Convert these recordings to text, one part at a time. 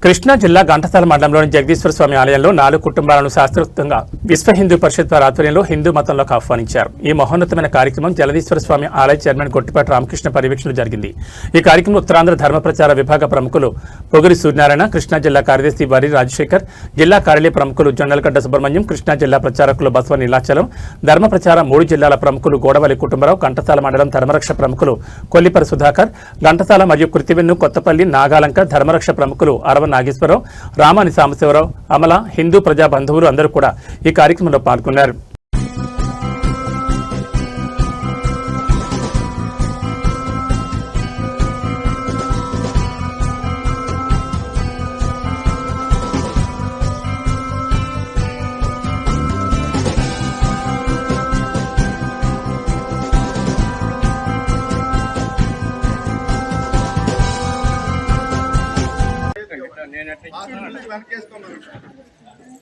కృష్ణా జిల్లా ఘంటసాల మండలంలోని జగదీశ్వర స్వామి ఆలయంలో 4 కుటుంబాలను శాస్త్రోక్తంగా విశ్వ హిందూ పరిషత్ వారి ఆధ్వర్యంలో హిందూ మతంలోకి ఆహ్వానించారు. ఈ మహోన్నతమైన కార్యక్రమం జగదీశ్వర స్వామి ఆలయ చైర్మన్ గొట్టిపాటి రామకృష్ణ పర్యవేక్షణలో జరిగింది. ఈ కార్యక్రమంలో ఉత్తరాంధ్ర ధర్మ ప్రచార విభాగ ప్రముఖులు పొగిరి సూర్యనారాయణ, కృష్ణా జిల్లా కార్యదర్శి వరి రాజశేఖర్, జిల్లా కార్యాలయ ప్రముఖులు జొన్నలగడ్డ సుబ్రహ్మణ్యం, కృష్ణా జిల్లా ప్రచారకులు బసవ నీలాచలం, ధర్మ ప్రచార 3 జిల్లాల ప్రముఖులు గోడవల్లి కుటుంబరావు, ఘంటసాల మండలం ధర్మరక్ష ప్రముఖులు కొల్లిపరి సుధాకర్, ఘంటసాల మరియు కృతివెన్ను, కొత్తపల్లి, నాగాలంక ధర్మరక్ష ప్రముఖులు అరవ నాగేశ్వరరావు, రామాని సాంబశివరావు, అమల, హిందూ ప్రజా బంధువులు అందరూ కూడా ఈ కార్యక్రమంలో పాల్గొన్నారు.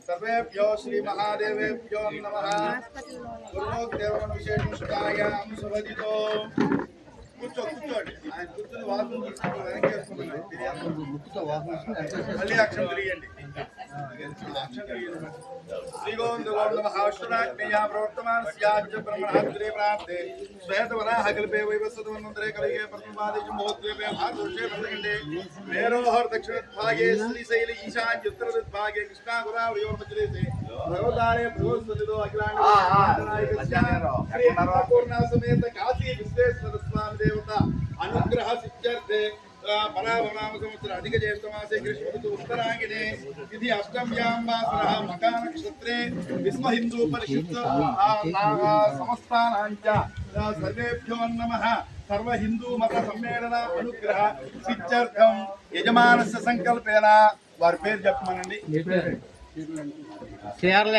सर्वेभ्यो श्री महादेवेभ्यो नमः। गुरुदेवन विशेषं सुखायां सुभजितो కూర్చోండి ఆయన కూర్చొని వాసన తీసుకుని వెనక్కి మళ్ళీ అక్షరం తిరిగండి. శ్రీగోవిందగోవిందమహాశ్వరాజ్ఞయా ప్రవర్తమానస్యాజ్య బ్రహ్మణాద్రే ప్రాప్తే శ్వేతవరాహకల్పే వైవస్వతమన్వంతరే కలిగే ప్రథమపాదేశ మహోద్వేపే భారతవర్షే ప్రతిగండే మేరోహర దక్షిణద్భాగే శ్రీశైల ఈశాన్యుత్తరద్భాగే కృష్ణాగురావళయోర్మధ్యదేశే భగవతారే భగవత్సతిదో అఖిలాండనాయకస్య శ్రీ అన్నపూర్ణాసమేత కాశీ విశ్వేశ్వర స్వామి దేవత అనుగ్రహ సిద్ధ్యర్థే పరాభనామ సంవత్సర అధిక జ్యేష్ఠమాసే గ్రీష్మఋతు ఉత్తరాయణే తిథి అష్టమ్యాం వాసరః మకా నక్షత్రే విశ్వ హిందూ పరిషత్ సమస్తానాంచ సర్వేభ్యో నమః. సర్వ హిందూ మత సమ్మేళన అనుగ్రహ సిద్ధ్యర్థం యజమానస్య సంకల్పేన వారి పేరు చెప్పమనండి. సిర్ల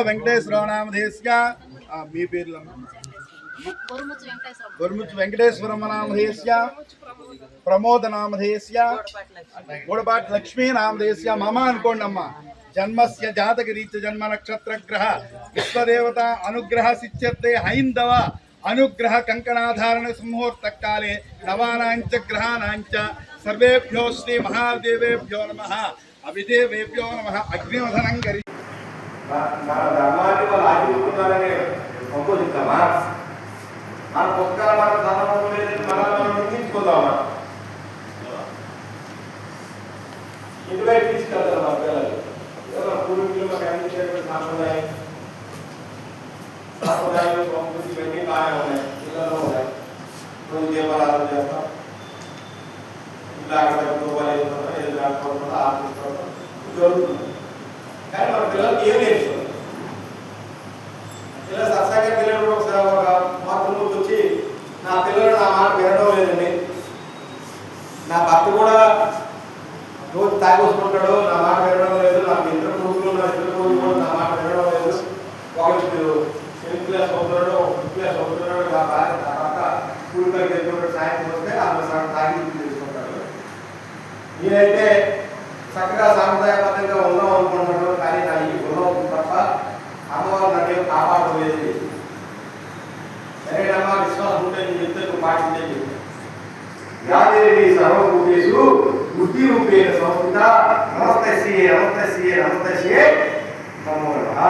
వెంకటేశ్వరరావు నామధేయస్య. మీ పేర్లు గొర్ముచ్ వెంకటేశ్వరమ్మ నామధేయస్య, ప్రమోద నామధేయస్య, గోడపాటి లక్ష్మీ నామధేయస్య. మమ అనుకోండి అమ్మ. జన్మస్య జాతకరీత్య జన్మ నక్షత్ర గ్రహ విశ్వదేవత అనుగ్రహ సిద్ధ్యర్థే హైందవ అనుగ్రహ కంకణాధారణ ముహూర్త కాలే నవానాంచ గ్రహానాంచ సర్వేభ్యో శ్రీ మహాదేవేభ్యో నమః. అభిదేవేభ్యో నమః. అగ్నివధనం కరి మన పుస్తకాల మన ధర్మం లేదని మనం నిర్మించుకుందామా? ఇందులో తీసుకెళ్తారు మా పిల్లలు. పూర్వీకులు మాకు అందించేటువంటి సాంప్రదాయాలు సంస్కృతి ఇవన్నీ బాగా ఉన్నాయి, పిల్లలు ఉన్నాయి. రోజు దీపారాధన చేస్తాం, ఇలా అక్కడ ఆర్టిస్తాం జరుగుతుంది. కానీ మన పిల్లలకి ఏం నేర్చుకోవాలి? ఇలా సరసాగా పిల్లలు ఒకసారి ఒక మాతృమూర్తి వచ్చి నా పిల్లలు నా మాట వినడం లేదండి, నా భర్త కూడా రోజు తాగొస్తుంటాడు, నా మాట వినడం లేదు, నాకు ఇద్దరు కొడుకులు నా ఇద్దరు కొడుకులు నా మాట వినడం లేదు, ఒకటి 10th క్లాస్ అవుతున్నాడు, 5th క్లాస్ అవుతున్నాడు, నా భర్త స్కూల్ దగ్గర వెళ్తున్నాడు, సాయంత్రం వస్తే ఆమె తాగి తీసుకుంటాడు. నేనైతే చక్కగా సాంప్రదాయబద్ధంగా ఉన్నాం అనుకుంటున్నాడు, కానీ నా ఈ గుణం తప్ప అమ్మవారు నాకేం కాపాడలేదు. సరేనమ్మా, విశ్వాసం ఉంటే నీ చెప్తే పాటించండి. యాదేవి సర్వభూతేషు బుద్ధి రూపేణ సంస్థిత. నమస్తే శ్రీ నమస్తే శ్రీ నమస్తే శ్రీ నమో నమః.